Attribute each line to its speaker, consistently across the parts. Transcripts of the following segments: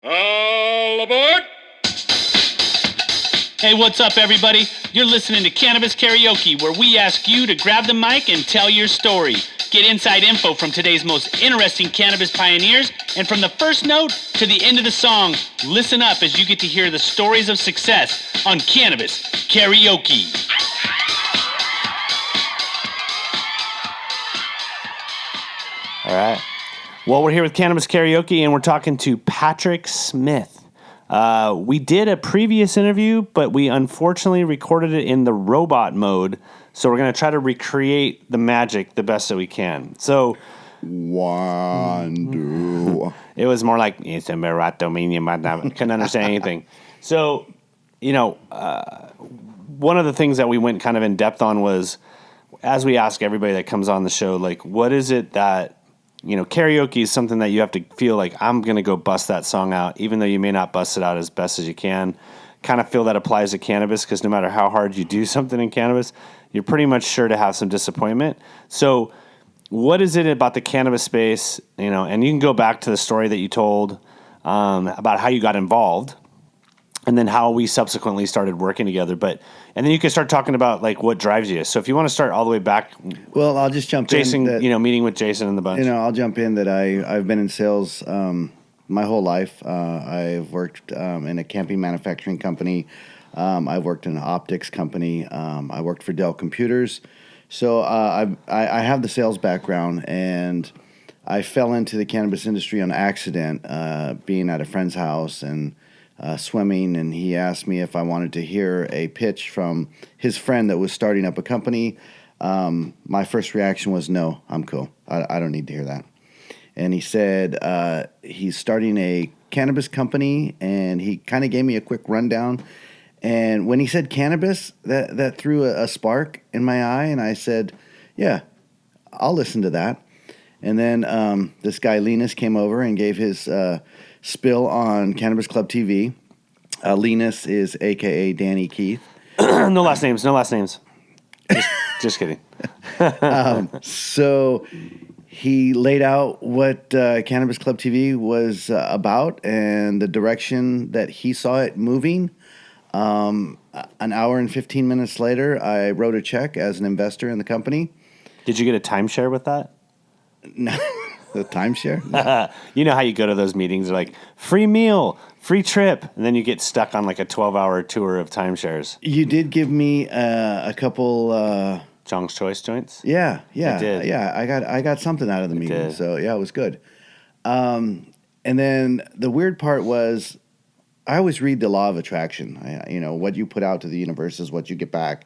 Speaker 1: All aboard!
Speaker 2: Hey, what's up, everybody? You're listening to Cannabis Karaoke, where we ask you to grab the mic and tell your story. Get inside info from today's most interesting cannabis pioneers, and from the first note to the end of the song, listen up as you get to hear the stories of success on Cannabis Karaoke. All right. Well, we're here with Cannabis Karaoke, and we're talking to Patrick Smith. We did a previous interview, but we unfortunately recorded it in the robot mode, so we're going to try to recreate the magic the best that we can. So, it was more like, it's a Meratomania, couldn't understand anything. So, one of the things that we went kind of in depth on was, as we ask everybody that comes on the show, like, what is it that, karaoke is something that you have to feel like, I'm going to go bust that song out, even though you may not bust it out as best as you can. Kind of feel that applies to cannabis, because no matter how hard you do something in cannabis, you're pretty much sure to have some disappointment. So what is it about the cannabis space, and you can go back to the story that you told about how you got involved, and then how we subsequently started working together. And then you can start talking about like what drives you. So if you want to start all the way back.
Speaker 3: Well, I'll just jump
Speaker 2: Jason,
Speaker 3: in.
Speaker 2: Jason, meeting with Jason and the bunch.
Speaker 3: I'll jump in that I've been in sales my whole life. I've worked in a camping manufacturing company. I've worked in an optics company. I worked for Dell Computers. So I have the sales background, and I fell into the cannabis industry on accident, being at a friend's house and swimming, and he asked me if I wanted to hear a pitch from his friend that was starting up a company. My first reaction was, no, I'm cool. I don't need to hear that. And he said he's starting a cannabis company, and he kind of gave me a quick rundown. And when he said cannabis, that threw a spark in my eye, and I said, yeah, I'll listen to that. And then this guy, Linus, came over and gave his spill on Cannabis Club TV. Linus is a.k.a. Danny Keith.
Speaker 2: No last names. Just kidding.
Speaker 3: So he laid out what Cannabis Club TV was about and the direction that he saw it moving. An hour and 15 minutes later, I wrote a check as an investor in the company.
Speaker 2: Did you get a timeshare with that?
Speaker 3: No. The timeshare? No.
Speaker 2: You know how you go to those meetings, they're like, free meal, free trip, and then you get stuck on like a 12-hour tour of timeshares.
Speaker 3: You did give me a couple...
Speaker 2: Chong's Choice joints?
Speaker 3: Yeah.
Speaker 2: I did.
Speaker 3: Yeah, I got something out of the meeting. So, yeah, it was good. And then the weird part was, I always read the law of attraction. What you put out to the universe is what you get back.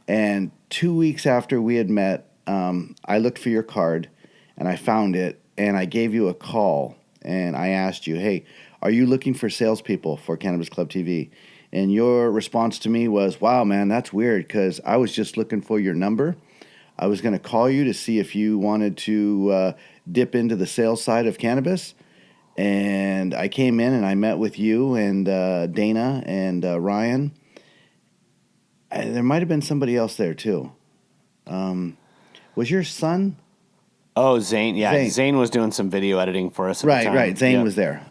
Speaker 3: And 2 weeks after we had met, I looked for your card, and I found it, and I gave you a call, and I asked you, hey, are you looking for salespeople for Cannabis Club TV? And your response to me was, wow, man, that's weird, because I was just looking for your number. I was going to call you to see if you wanted to dip into the sales side of cannabis. And I came in, and I met with you and Dana and Ryan. There might have been somebody else there, too. Was your son...
Speaker 2: Oh, Zane. Yeah, Zane was doing some video editing for us at the time.
Speaker 3: Right. Zane was there.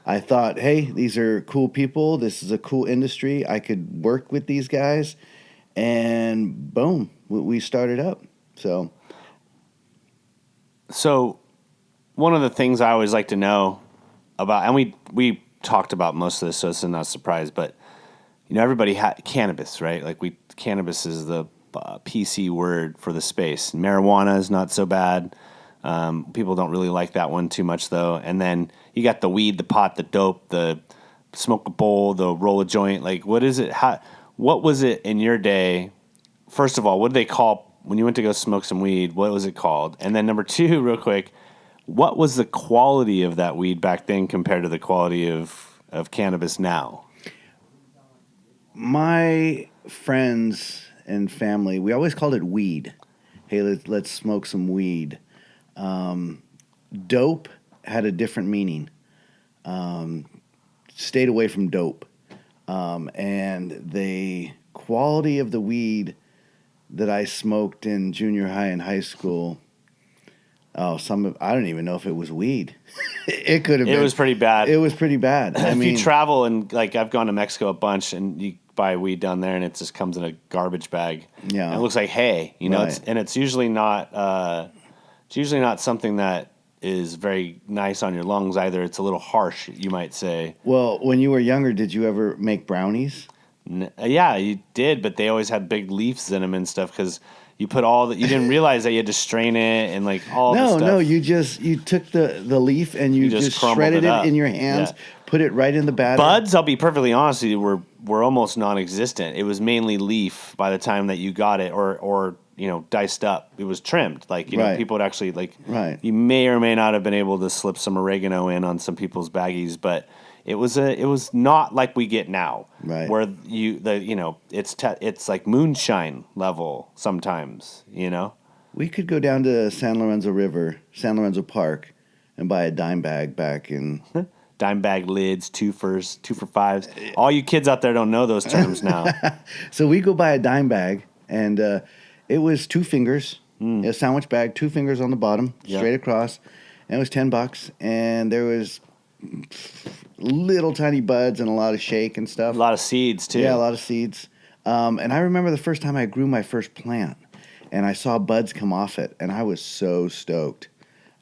Speaker 3: I thought, hey, these are cool people. This is a cool industry. I could work with these guys. And boom, we started up. So
Speaker 2: one of the things I always like to know about, and we talked about most of this, so it's not a surprise, but everybody had cannabis, right? Like cannabis is the PC word for the space. Marijuana is not so bad. People don't really like that one too much, though. And then you got the weed, the pot, the dope, the smoke a bowl, the roll a joint. Like, what is it? What was it in your day? First of all, what did they call when you went to go smoke some weed? What was it called? And then number two, real quick, what was the quality of that weed back then compared to the quality of cannabis now?
Speaker 3: My friends and family, we always called it weed. Hey, let's smoke some weed. Dope had a different meaning. Stayed away from dope. And the quality of the weed that I smoked in junior high and high school Oh, I don't even know if it was weed. It could have been.
Speaker 2: It was pretty bad.
Speaker 3: It was pretty bad.
Speaker 2: If you travel and like I've gone to Mexico a bunch and you buy weed down there and it just comes in a garbage bag.
Speaker 3: Yeah.
Speaker 2: And it looks like hay, you know,
Speaker 3: Right.
Speaker 2: it's usually not something that is very nice on your lungs either. It's a little harsh, you might say.
Speaker 3: Well, when you were younger, did you ever make brownies?
Speaker 2: Yeah, you did, but they always had big leaves in them and stuff because you put you didn't realize that you had to strain it and like all the stuff.
Speaker 3: No, you took the leaf and you just shredded it in your hands, put it right in the batter.
Speaker 2: Buds, I'll be perfectly honest with you, were almost non-existent. It was mainly leaf by the time that you got it or you know, diced up. It was trimmed. Like, you know, people would actually like, you may or may not have been able to slip some oregano in on some people's baggies, but it was not like we get now, where it's like moonshine level sometimes, you know.
Speaker 3: We could go down to San Lorenzo Park, and buy a dime bag back in
Speaker 2: dime bag lids, two for fives. All you kids out there don't know those terms now.
Speaker 3: So we go buy a dime bag, and it was 2 fingers, a sandwich bag, 2 fingers on the bottom, straight across, and it was $10, and there was little tiny buds and a lot of shake and stuff.
Speaker 2: A lot of seeds too.
Speaker 3: Yeah, a lot of seeds. And I remember the first time I grew my first plant, and I saw buds come off it, and I was so stoked.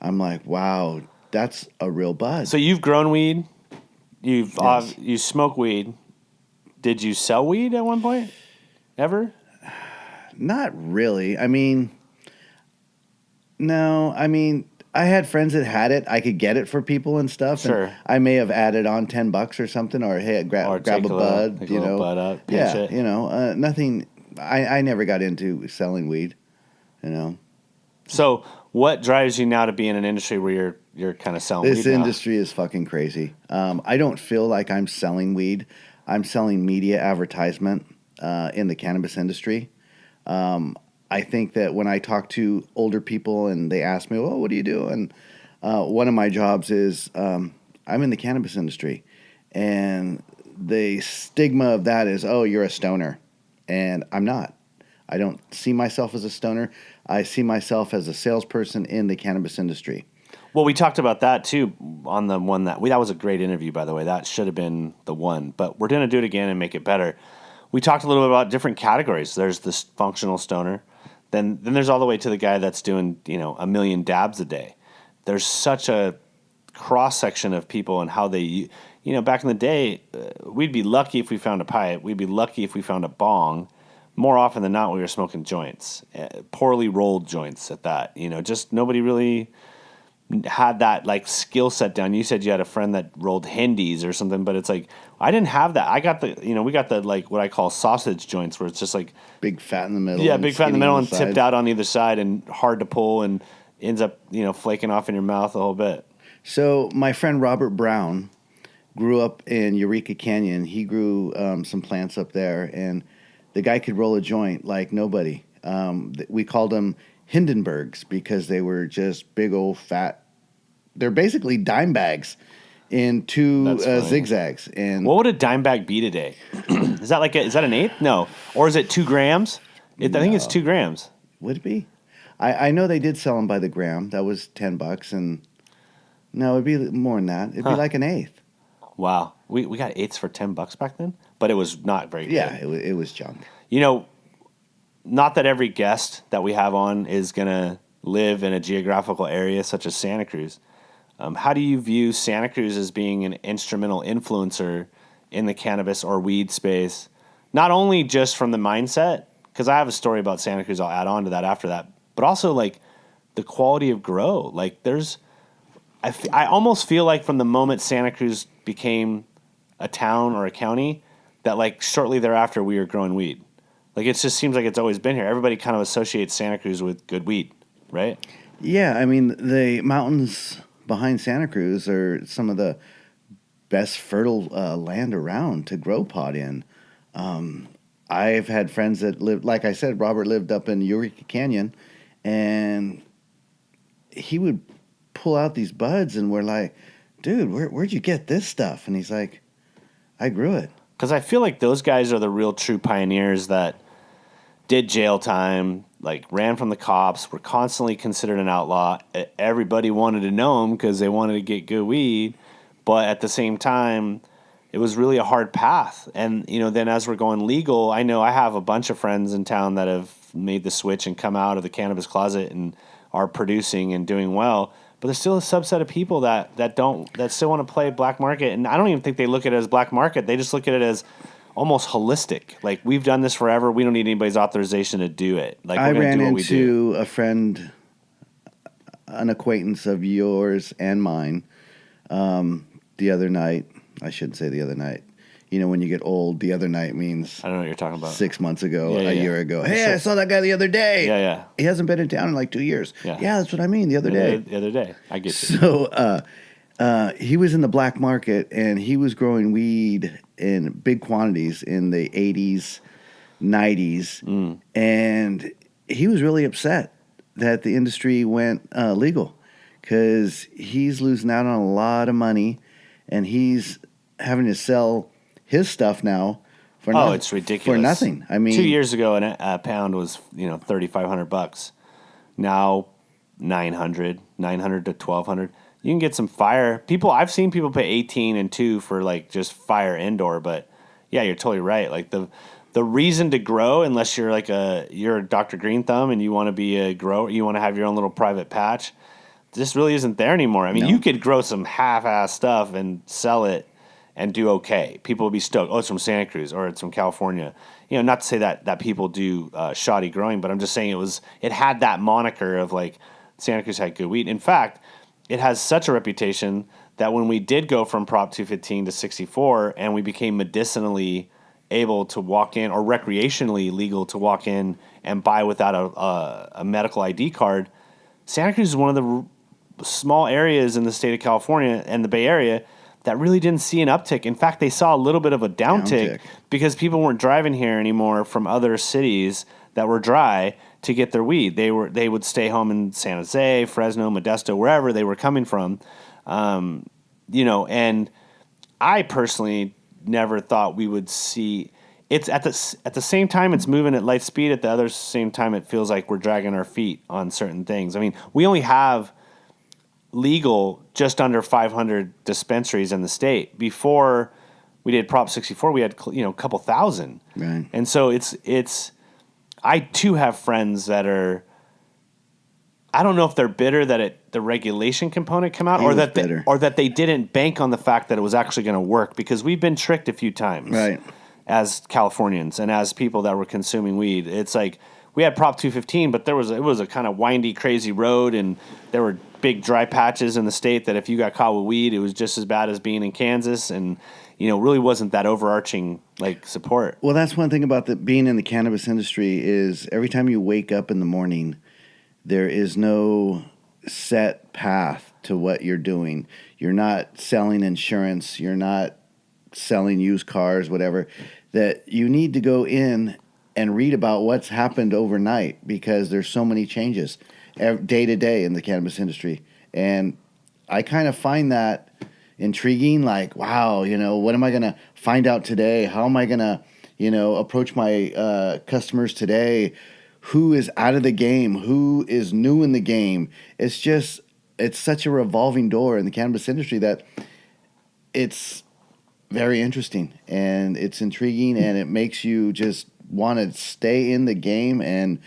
Speaker 3: I'm like, wow, that's a real bud.
Speaker 2: So you've grown weed. You smoke weed. Did you sell weed at one point? Ever?
Speaker 3: Not really. I mean, no. I mean, I had friends that had it. I could get it for people and stuff.
Speaker 2: Sure.
Speaker 3: And I may have added on $10 or something, or hey, grab a bud.
Speaker 2: Take a little bud up, pinch it.
Speaker 3: You know, nothing. I never got into selling weed. You know.
Speaker 2: So what drives you now to be in an industry where you're kind of selling weed?
Speaker 3: This industry is fucking crazy. I don't feel like I'm selling weed. I'm selling media advertisement in the cannabis industry. I think that when I talk to older people and they ask me, well, what do you do? And one of my jobs is I'm in the cannabis industry. And the stigma of that is, oh, you're a stoner. And I'm not. I don't see myself as a stoner. I see myself as a salesperson in the cannabis industry.
Speaker 2: Well, we talked about that too on the one that was a great interview, by the way. That should have been the one, but we're going to do it again and make it better. We talked a little bit about different categories. There's this functional stoner. Then there's all the way to the guy that's doing, 1 million dabs a day. There's such a cross section of people and how they, back in the day, we'd be lucky if we found a pipe. We'd be lucky if we found a bong. More often than not, we were smoking joints, poorly rolled joints at that. Just nobody really had that like skill set down. You said you had a friend that rolled hendies or something, but it's like I didn't have that. I got we got the like what I call sausage joints, where it's just like
Speaker 3: big fat in the middle.
Speaker 2: Yeah, big fat in the middle and
Speaker 3: sides.
Speaker 2: tipped out on either side and hard to pull and ends up flaking off in your mouth a whole bit.
Speaker 3: So my friend Robert Brown grew up in Eureka Canyon. He grew some plants up there, and the guy could roll a joint like nobody. We called them Hindenburgs because they were just big old fat. They're basically dime bags in 2 zigzags. And
Speaker 2: what would a dime bag be today? Is that an eighth? No, or is it 2 grams? I think it's 2 grams.
Speaker 3: Would it be? I know they did sell them by the gram. That was $10, and no, it'd be more than that. It'd be like an eighth.
Speaker 2: Wow, we got eighths for $10 back then, but it was not very good.
Speaker 3: Yeah, it was junk.
Speaker 2: Not that every guest that we have on is gonna live in a geographical area such as Santa Cruz. How do you view Santa Cruz as being an instrumental influencer in the cannabis or weed space? Not only just from the mindset, because I have a story about Santa Cruz, I'll add on to that after that, but also like the quality of grow. Like I almost feel like from the moment Santa Cruz became a town or a county, that like shortly thereafter we were growing weed. Like it just seems like it's always been here. Everybody kind of associates Santa Cruz with good weed, right?
Speaker 3: Yeah, I mean the mountains behind Santa Cruz are some of the best fertile land around to grow pot in. I've had friends that lived, like I said, Robert lived up in Eureka Canyon, and he would pull out these buds, and we're like, dude, where'd you get this stuff? And he's like, I grew it.
Speaker 2: Because I feel like those guys are the real true pioneers that did jail time, like ran from the cops, were constantly considered an outlaw. Everybody wanted to know him because they wanted to get good weed, but at the same time, it was really a hard path. And then as we're going legal, I know I have a bunch of friends in town that have made the switch and come out of the cannabis closet and are producing and doing well. But there's still a subset of people that still want to play black market, and I don't even think they look at it as black market. They just look at it as almost holistic. Like, we've done this forever. We don't need anybody's authorization to do it. Like,
Speaker 3: I
Speaker 2: we're
Speaker 3: ran
Speaker 2: do what we do.
Speaker 3: into a friend, an acquaintance of yours and mine, the other night. I shouldn't say the other night. When you get old, the other night means
Speaker 2: I don't know what you're talking about.
Speaker 3: 6 months ago,
Speaker 2: Yeah,
Speaker 3: a
Speaker 2: yeah.
Speaker 3: year ago. Hey, I saw that guy the other day.
Speaker 2: Yeah, yeah.
Speaker 3: He hasn't been in town in like 2 years.
Speaker 2: Yeah.
Speaker 3: That's what I mean, the other day.
Speaker 2: The other day. I get you.
Speaker 3: So he was in the black market, and he was growing weed in big quantities in the 80s, 90s. And he was really upset that the industry went legal because he's losing out on a lot of money, and he's having to sell his stuff now for nothing.
Speaker 2: Oh, it's ridiculous.
Speaker 3: For nothing. I mean,
Speaker 2: 2 years ago, a pound was $3,500. Now, $900 to $1,200. You can get some fire. I've seen people pay 18 and 2 for like just fire indoor. But yeah, you're totally right. Like the reason to grow, unless you're you're a Dr. Green Thumb and you want to be a grower, you want to have your own little private patch, this really isn't there anymore. I mean, you could grow some half-ass stuff and sell it and do okay. People will be stoked. Oh, it's from Santa Cruz or it's from California. Not to say that people do shoddy growing, but I'm just saying it had that moniker of like Santa Cruz had good weed. In fact, it has such a reputation that when we did go from Prop 215 to 64 and we became medicinally able to walk in or recreationally legal to walk in and buy without a medical ID card, Santa Cruz is one of the small areas in the state of California and the Bay Area that really didn't see an uptick. In fact, they saw a little bit of a downtick because people weren't driving here anymore from other cities that were dry to get their weed. They would stay home in San Jose, Fresno, Modesto, wherever they were coming from. And I personally never thought we would see. It's at the same time it's moving at light speed. At the other same time, it feels like we're dragging our feet on certain things. I mean, we only have legal just under 500 dispensaries in the state. Before we did Prop 64, we had a couple thousand.
Speaker 3: Right.
Speaker 2: And so it's. I too have friends that are. I don't know if they're bitter that the regulation component came out, or that they didn't bank on the fact that it was actually going to work, because we've been tricked a few times,
Speaker 3: right,
Speaker 2: as Californians and as people that were consuming weed. It's like we had Prop 215, but it was a kind of windy, crazy road, and there were big dry patches in the state that if you got caught with weed, it was just as bad as being in Kansas, and really wasn't that overarching like support.
Speaker 3: Well, that's one thing about being in the cannabis industry is every time you wake up in the morning, there is no set path to what you're doing. You're not selling insurance. You're not selling used cars, whatever. That you need to go in and read about what's happened overnight, because there's so many changes day to day in the cannabis industry. And I kind of find that intriguing. Like, wow, what am I going to find out today? How am I going to, approach my customers today? Who is out of the game? Who is new in the game? It's such a revolving door in the cannabis industry that it's very interesting and it's intriguing, and it makes you just want to stay in the game and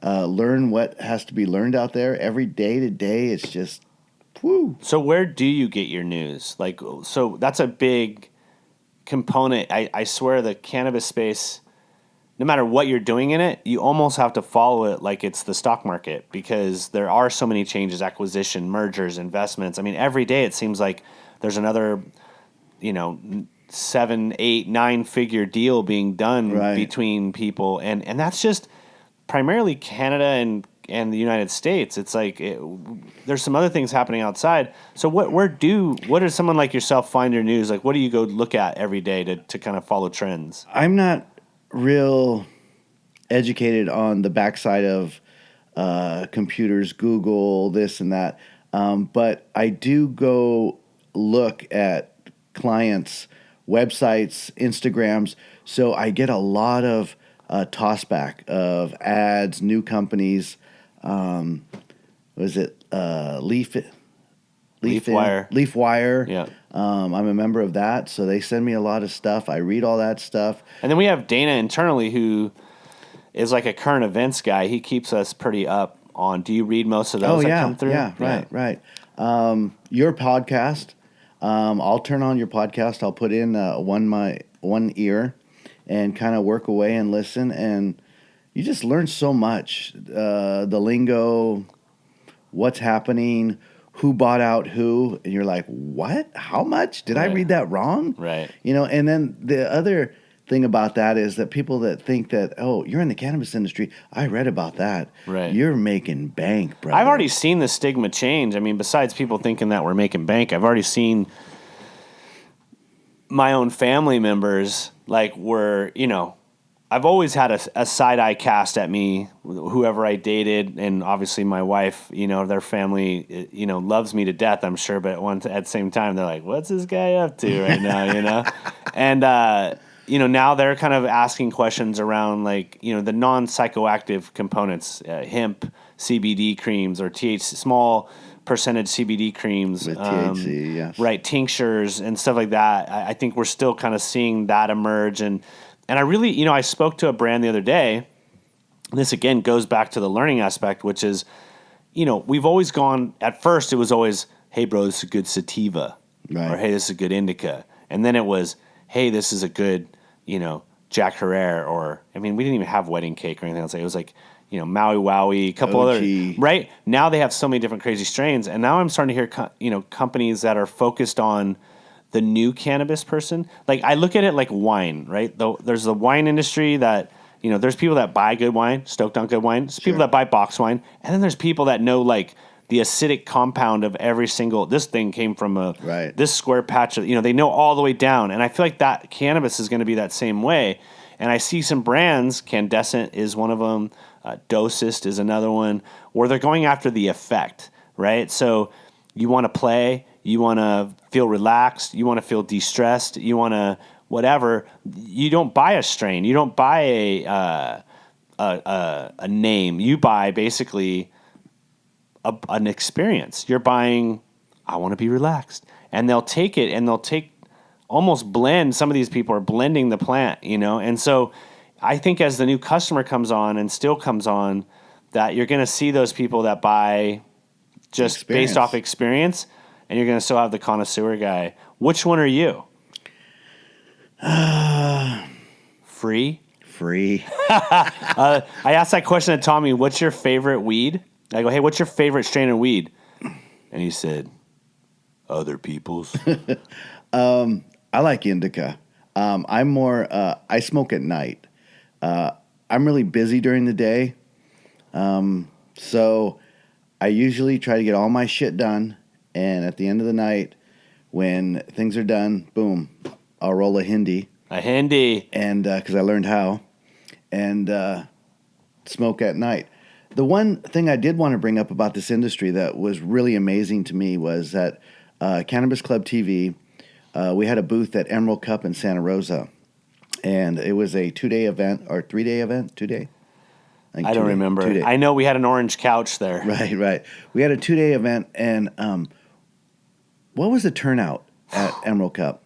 Speaker 3: learn what has to be learned out there every day to day. It's just, whoo.
Speaker 2: So where do you get your news? Like, so that's a big component. I swear the cannabis space, no matter what you're doing in it, you almost have to follow it like it's the stock market, because there are so many changes, acquisition, mergers, investments. I mean, every day it seems like there's another, 7, 8, 9-figure deal being done between people. And that's just primarily Canada and the United States. It's like there's some other things happening outside. So where does someone like yourself find your news? Like, what do you go look at every day to kind of follow trends?
Speaker 3: I'm not real educated on the backside of computers, Google, this and that. But I do go look at clients' websites, Instagrams. So I get a lot of tossback of ads, new companies. Was it
Speaker 2: Leafwire.
Speaker 3: Leafwire.
Speaker 2: Yeah.
Speaker 3: I'm a member of that, so they send me a lot of stuff. I read all that stuff.
Speaker 2: And then we have Dana internally, who is like a current events guy. He keeps us pretty up on. Do you read most of those that come through?
Speaker 3: Yeah, right. Your podcast. I'll turn on your podcast. I'll put in one ear and kind of work away and listen, and you just learn so much. The lingo, what's happening, who bought out who, and you're like, what? How much? Did I read that wrong?
Speaker 2: Right.
Speaker 3: And then the other thing about that is that people that think that, oh, you're in the cannabis industry, I read about that.
Speaker 2: Right.
Speaker 3: You're making bank, brother.
Speaker 2: I've already seen the stigma change. I mean, besides people thinking that we're making bank, I've already seen my own family members, like, I've always had a side eye cast at me, whoever I dated, and obviously my wife, their family, loves me to death, I'm sure, but at the same time, they're like, what's this guy up to right now, And, now they're kind of asking questions around, like, the non-psychoactive components, hemp, CBD creams, or small percentage CBD creams.
Speaker 3: With THC, yes.
Speaker 2: Right, tinctures and stuff like that. I think we're still kind of seeing that emerge, and I really, I spoke to a brand the other day. This again goes back to the learning aspect, which is, we've always gone, at first it was always, hey bro, this is a good sativa.
Speaker 3: Right.
Speaker 2: Or hey, this is a good indica. And then it was, hey, this is a good, Jack Herrera, or, we didn't even have wedding cake or anything else. It was like, Maui Wowie, a couple
Speaker 3: OG.
Speaker 2: other, right? Now they have so many different crazy strains. And now I'm starting to hear, companies that are focused on the new cannabis person. Like, I look at it like wine, right? There's the wine industry that, there's people that buy good wine, stoked on good wine. There's people that buy box wine. And then there's people that know, like, the acidic compound of every single, this thing came from this square patch of, they know all the way down. And I feel like that cannabis is going to be that same way. And I see some brands, Candescent is one of them, Dosist is another one, where they're going after the effect, right? So you want to play, you want to feel relaxed, you want to feel de-stressed, you want to whatever. You don't buy a strain, you don't buy a name. You buy basically an experience. You're buying, I want to be relaxed, and they'll take it and they'll almost blend. Some of these people are blending the plant, and so I think as the new customer comes on and still comes on, that you're going to see those people that buy just based off experience, and you're going to still have the connoisseur guy. Which one are you? Free? I asked that question to Tommy, what's your favorite weed? I go, hey, what's your favorite strain of weed? And he said, other people's.
Speaker 3: I like indica. I'm more, I smoke at night. I'm really busy during the day. So I usually try to get all my shit done. And at the end of the night, when things are done, boom, I'll roll a Hindi.
Speaker 2: A Hindi.
Speaker 3: And, cause I learned how, and, smoke at night. The one thing I did want to bring up about this industry that was really amazing to me was that, Cannabis Club TV, we had a booth at Emerald Cup in Santa Rosa, and it was a 2-day event or 3-day event. 2-day.
Speaker 2: I don't remember. I know we had an orange couch there.
Speaker 3: Right. We had a 2-day event, and what was the turnout at Emerald Cup?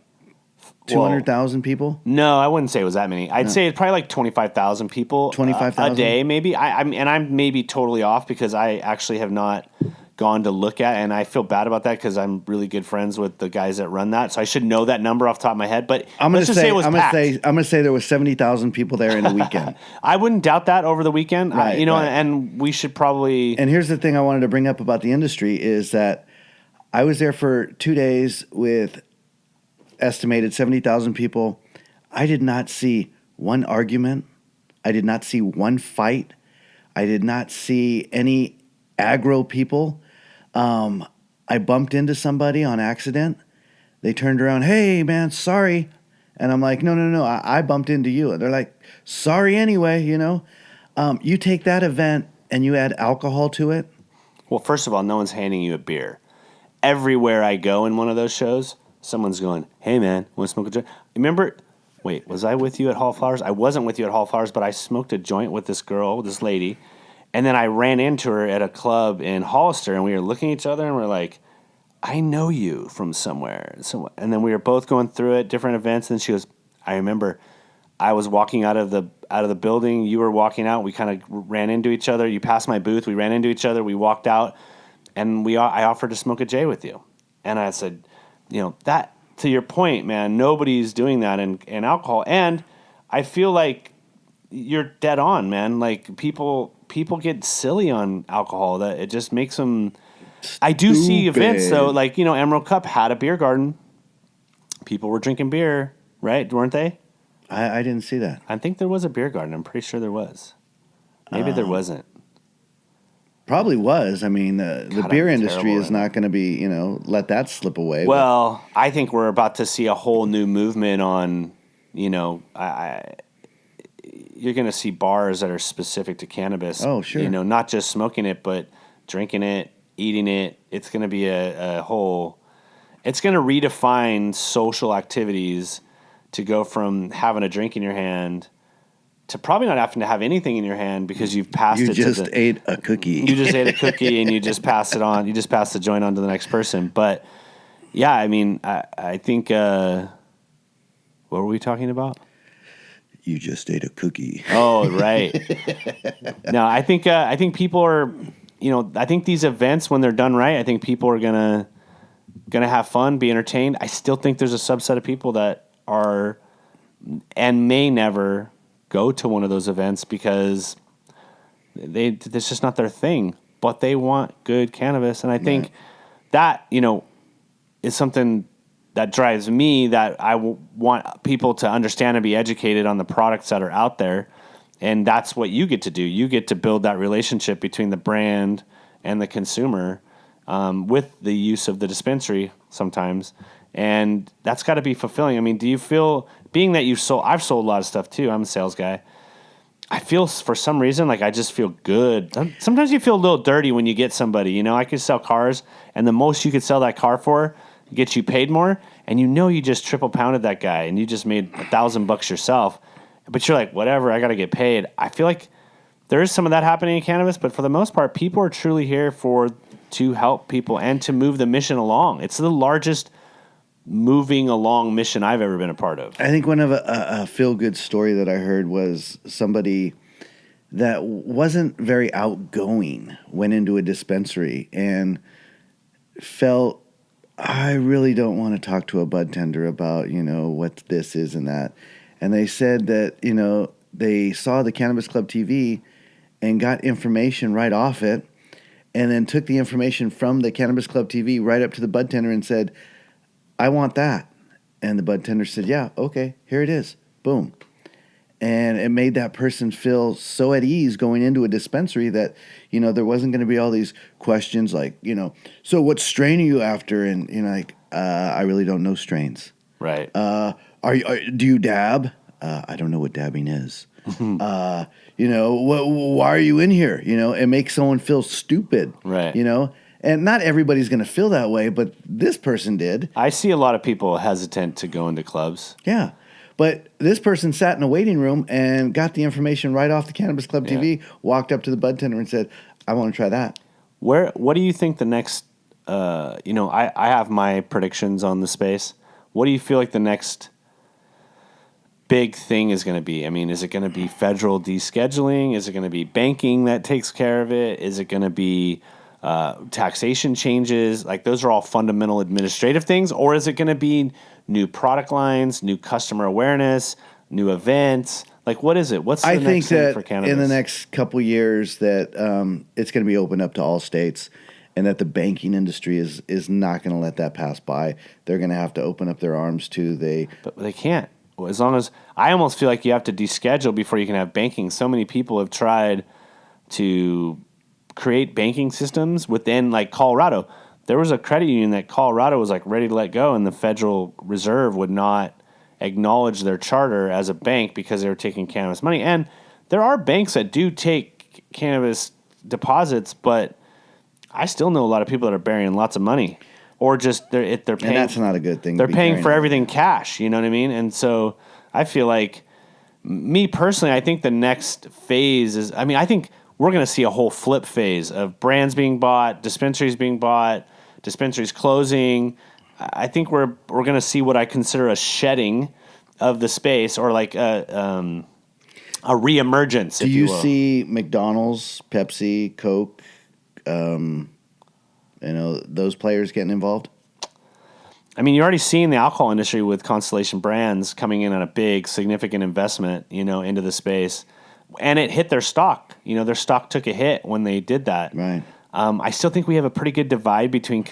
Speaker 3: 200,000 people?
Speaker 2: No, I wouldn't say it was that many. I'd say it's probably like 25,000 people.
Speaker 3: 25,000
Speaker 2: a day, maybe. I'm maybe totally off because I actually have not gone to look at, and I feel bad about that because I'm really good friends with the guys that run that, so I should know that number off the top of my head. But
Speaker 3: I'm going to say
Speaker 2: it was packed.
Speaker 3: I'm going to say there was 70,000 people there in a weekend.
Speaker 2: I wouldn't doubt that over the weekend.
Speaker 3: Right.
Speaker 2: And we should probably.
Speaker 3: And here's the thing I wanted to bring up about the industry is that I was there for 2 days with estimated 70,000 people. I did not see one argument. I did not see one fight. I did not see any aggro people. I bumped into somebody on accident. They turned around, hey, man, sorry. And I'm like, no, I bumped into you. And they're like, sorry anyway, You take that event and you add alcohol to it.
Speaker 2: Well, first of all, no one's handing you a beer. Everywhere I go in one of those shows, someone's going, hey, man, want to smoke a joint? Remember Wait, was I with you at Hall Flowers? I wasn't with you at Hall Flowers, but I smoked a joint with this girl, this lady, and then I ran into her at a club in Hollister, and we were looking at each other, and we're like, I know you from somewhere. And then we were both going through it, different events, and she goes, I remember I was walking out of the building, you were walking out, we kind of ran into each other. You passed my booth, we ran into each other, we walked out, and I offered to smoke a J with you. And I said, that, to your point, man, nobody's doing that in alcohol. And I feel like you're dead on, man. Like people get silly on alcohol, that it just makes them. I do see events though, like Emerald Cup had a beer garden. People were drinking beer, right? Weren't they?
Speaker 3: I didn't see that.
Speaker 2: I think there was a beer garden. I'm pretty sure there was. Maybe there wasn't.
Speaker 3: Probably was. I mean, the beer industry is
Speaker 2: terrible
Speaker 3: not going to be, let that slip away.
Speaker 2: Well, I think we're about to see a whole new movement on, you're going to see bars that are specific to cannabis.
Speaker 3: Oh, sure.
Speaker 2: Not just smoking it, but drinking it, eating it. It's going to be a whole. It's going to redefine social activities to go from having a drink in your hand to probably not having to have anything in your hand because you've passed it.
Speaker 3: You just ate a cookie.
Speaker 2: You just ate a cookie and you just pass it on. You just pass the joint on to the next person. But yeah, I mean, I think. What were we talking about?
Speaker 3: You just ate a cookie.
Speaker 2: Oh, right. No, I think people are. I think these events, when they're done right, I think people are gonna have fun, be entertained. I still think there's a subset of people that are and may never go to one of those events because it's just not their thing, but they want good cannabis. And I think that, is something that drives me, that I want people to understand and be educated on the products that are out there. And that's what you get to do. You get to build that relationship between the brand and the consumer with the use of the dispensary sometimes. And that's got to be fulfilling. I mean, do you feel, being that I've sold a lot of stuff too. I'm a sales guy. I feel for some reason like I just feel good. Sometimes you feel a little dirty when you get somebody. I could sell cars, and the most you could sell that car for gets you paid more, and you just triple pounded that guy, and you just made $1,000 yourself. But you're like, whatever, I got to get paid. I feel like there is some of that happening in cannabis, but for the most part, people are truly here to help people and to move the mission along. It's the largest moving along mission I've ever been a part of.
Speaker 3: I think one of a feel-good story that I heard was somebody that wasn't very outgoing went into a dispensary and felt, I really don't want to talk to a bud tender about, what this is and that. And they said that, they saw the Cannabis Club TV and got information right off it, and then took the information from the Cannabis Club TV right up to the bud tender and said, I want that. And the bud tender said, yeah, okay, here it is. Boom. And it made that person feel so at ease going into a dispensary that, there wasn't going to be all these questions like, so what strain are you after? And, I really don't know strains.
Speaker 2: Right.
Speaker 3: Do you dab? I don't know what dabbing is. Why are you in here? It makes someone feel stupid.
Speaker 2: Right.
Speaker 3: And not everybody's going to feel that way, but this person did.
Speaker 2: I see a lot of people hesitant to go into clubs.
Speaker 3: Yeah. But this person sat in a waiting room and got the information right off the Cannabis Club TV, walked up to the bud tender and said, I want to try that.
Speaker 2: What do you think the next, I have my predictions on the space. What do you feel like the next big thing is going to be? I mean, is it going to be federal descheduling? Is it going to be banking that takes care of it? Is it going to be taxation changes? Like, those are all fundamental administrative things. Or is it going to be new product lines, new customer awareness, new events? Like, what is it? What's the next thing for cannabis?
Speaker 3: In the next couple years that it's going to be opened up to all states, and that the banking industry is not going to let that pass by. They're going to have to open up their arms to
Speaker 2: But they can't. Well, as long as, I almost feel like you have to deschedule before you can have banking. So many people have tried to create banking systems within, like, Colorado. There was a credit union that Colorado was like ready to let go, and the Federal Reserve would not acknowledge their charter as a bank because they were taking cannabis money. And there are banks that do take cannabis deposits, but I still know a lot of people that are burying lots of money, or just they're paying.
Speaker 3: And that's not a good thing.
Speaker 2: They're paying for everything cash. You know what I mean? And so I feel like, me personally, I think the next phase is, I think we're going to see a whole flip phase of brands being bought, dispensaries closing. I think we're going to see what I consider a shedding of the space, or like a reemergence,
Speaker 3: Do
Speaker 2: if
Speaker 3: you
Speaker 2: will.
Speaker 3: see McDonald's, Pepsi, Coke, those players getting involved?
Speaker 2: I mean, you're already seeing the alcohol industry with Constellation Brands coming in on a big, significant investment, into the space, and it hit their stock. Their stock took a hit when they did that.
Speaker 3: Right.
Speaker 2: I still think we have a pretty good divide between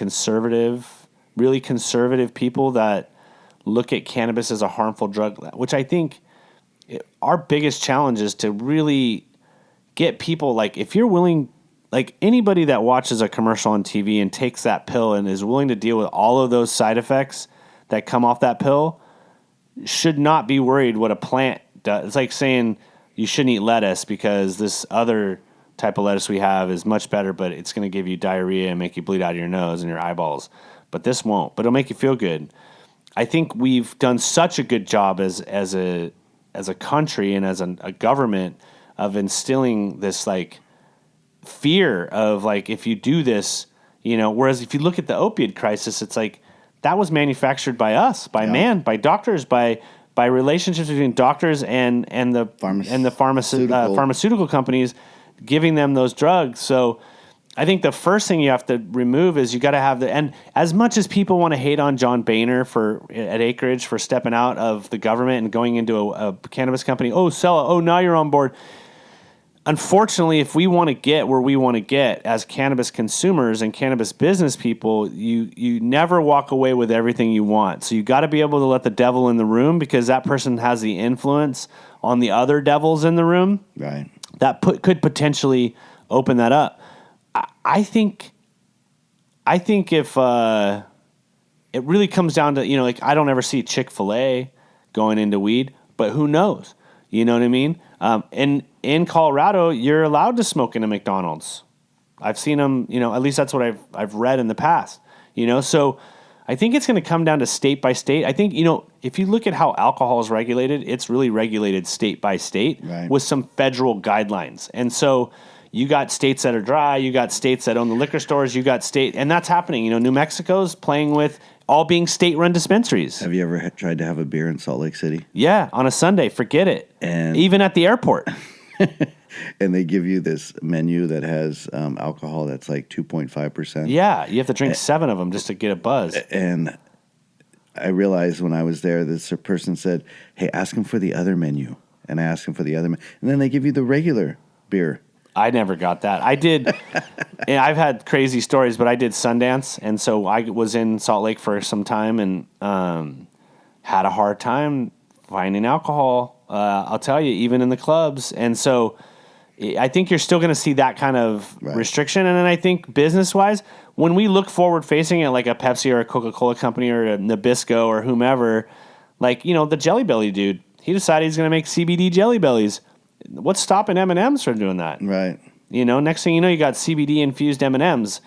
Speaker 2: really conservative people that look at cannabis as a harmful drug, which I think our biggest challenge is to really get people, like, if you're willing, like anybody that watches a commercial on TV and takes that pill and is willing to deal with all of those side effects that come off that pill should not be worried what a plant does. It's like saying you shouldn't eat lettuce because this other type of lettuce we have is much better, but it's going to give you diarrhea and make you bleed out of your nose and your eyeballs. But this won't. But it'll make you feel good. I think we've done such a good job as a country and as a government of instilling this like fear of like, if you do this, whereas if you look at the opioid crisis, it's like that was manufactured by us, by doctors, by relationships between doctors and the pharmaceutical companies giving them those drugs. So I think the first thing you have to remove is you got to have and as much as people want to hate on John Boehner at Acreage for stepping out of the government and going into a cannabis company, sell it, now you're on board. Unfortunately, if we want to get where we want to get as cannabis consumers and cannabis business people, you never walk away with everything you want. So you got to be able to let the devil in the room, because that person has the influence on the other devils in the room.
Speaker 3: Right.
Speaker 2: That could potentially open that up. I think if it really comes down to, like, I don't ever see Chick-fil-A going into weed, but who knows? You know what I mean? And in Colorado, you're allowed to smoke in a McDonald's. I've seen them, at least that's what I've read in the past, So I think it's going to come down to state by state. I think, if you look at how alcohol is regulated, it's really regulated state by state,
Speaker 3: right,
Speaker 2: with some federal guidelines. And so you got states that are dry, you got states that own the liquor stores, you got and that's happening. New Mexico's playing with all being state-run dispensaries.
Speaker 3: Have you ever tried to have a beer in Salt Lake City?
Speaker 2: Yeah, on a Sunday, forget it.
Speaker 3: And
Speaker 2: even at the airport.
Speaker 3: And they give you this menu that has alcohol that's like 2.5%.
Speaker 2: Yeah, you have to drink 7 of them just to get a buzz.
Speaker 3: And I realized when I was there, this person said, hey, ask them for the other menu. And I asked them for the other menu. And then they give you the regular beer. I
Speaker 2: never got that. I did. I've had crazy stories, but I did Sundance, and so I was in Salt Lake for some time and had a hard time finding alcohol. I'll tell you, even in the clubs. And so I think you're still going to see that kind of restriction. And then I think business-wise, when we look forward-facing at like a Pepsi or a Coca-Cola company or a Nabisco or whomever, like, the Jelly Belly dude, he decided he's going to make CBD Jelly Bellies. What's stopping M&M's from doing that?
Speaker 3: Right.
Speaker 2: Next thing you know, you got CBD-infused M&M's.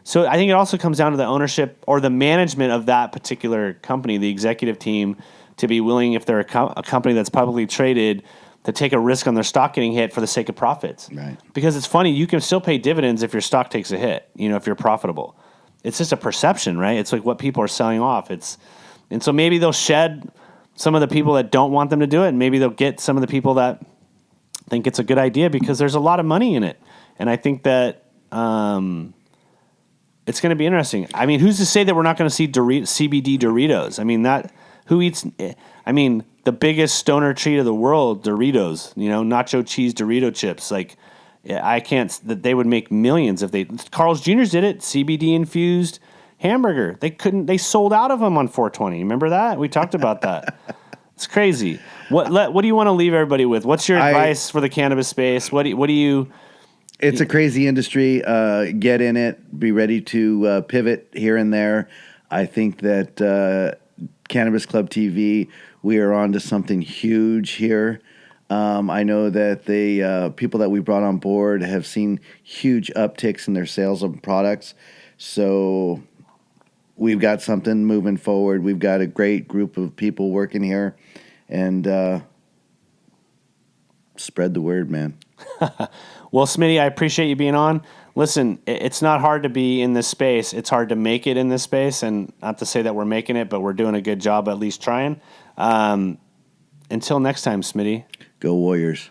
Speaker 2: So I think it also comes down to the ownership or the management of that particular company, the executive team, to be willing, if they're a company that's publicly traded, to take a risk on their stock getting hit for the sake of profits.
Speaker 3: Right.
Speaker 2: Because it's funny, you can still pay dividends if your stock takes a hit, if you're profitable. It's just a perception, right? It's like what people are selling off. And so maybe they'll shed some of the people that don't want them to do it, and maybe they'll get some of the people that think it's a good idea because there's a lot of money in it. And I think that it's going to be interesting. I mean, who's to say that we're not going to see CBD Doritos? I mean, who eats? I mean, the biggest stoner treat of the world, Doritos. Nacho cheese Dorito chips. Like, I can't. That they would make millions if they. Carl's Jr.'s did it. CBD infused hamburger. They couldn't. They sold out of them on 420. Remember that? We talked about that. It's crazy. What do you want to leave everybody with? What's your advice for the cannabis space? What do you?
Speaker 3: It's a crazy industry. Get in it. Be ready to pivot here and there. I think that Cannabis Club TV, we are on to something huge here. I know that the people that we brought on board have seen huge upticks in their sales of products. So we've got something moving forward. We've got a great group of people working here. and spread the word, man.
Speaker 2: Well, Smitty, I appreciate you being on. Listen, it's not hard to be in this space. It's hard to make it in this space, and not to say that we're making it, but we're doing a good job at least trying. Until next time, Smitty.
Speaker 3: Go Warriors.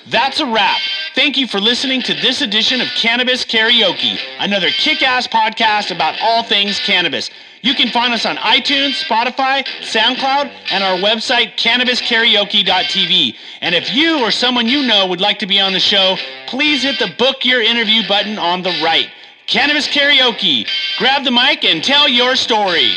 Speaker 4: That's a wrap. Thank you for listening to this edition of Cannabis Karaoke, another kick-ass podcast about all things cannabis. You can find us on iTunes, Spotify, SoundCloud, and our website, cannabiskaraoke.tv. And if you or someone you know would like to be on the show, please hit the book your interview button on the right. Cannabis Karaoke. Grab the mic and tell your story.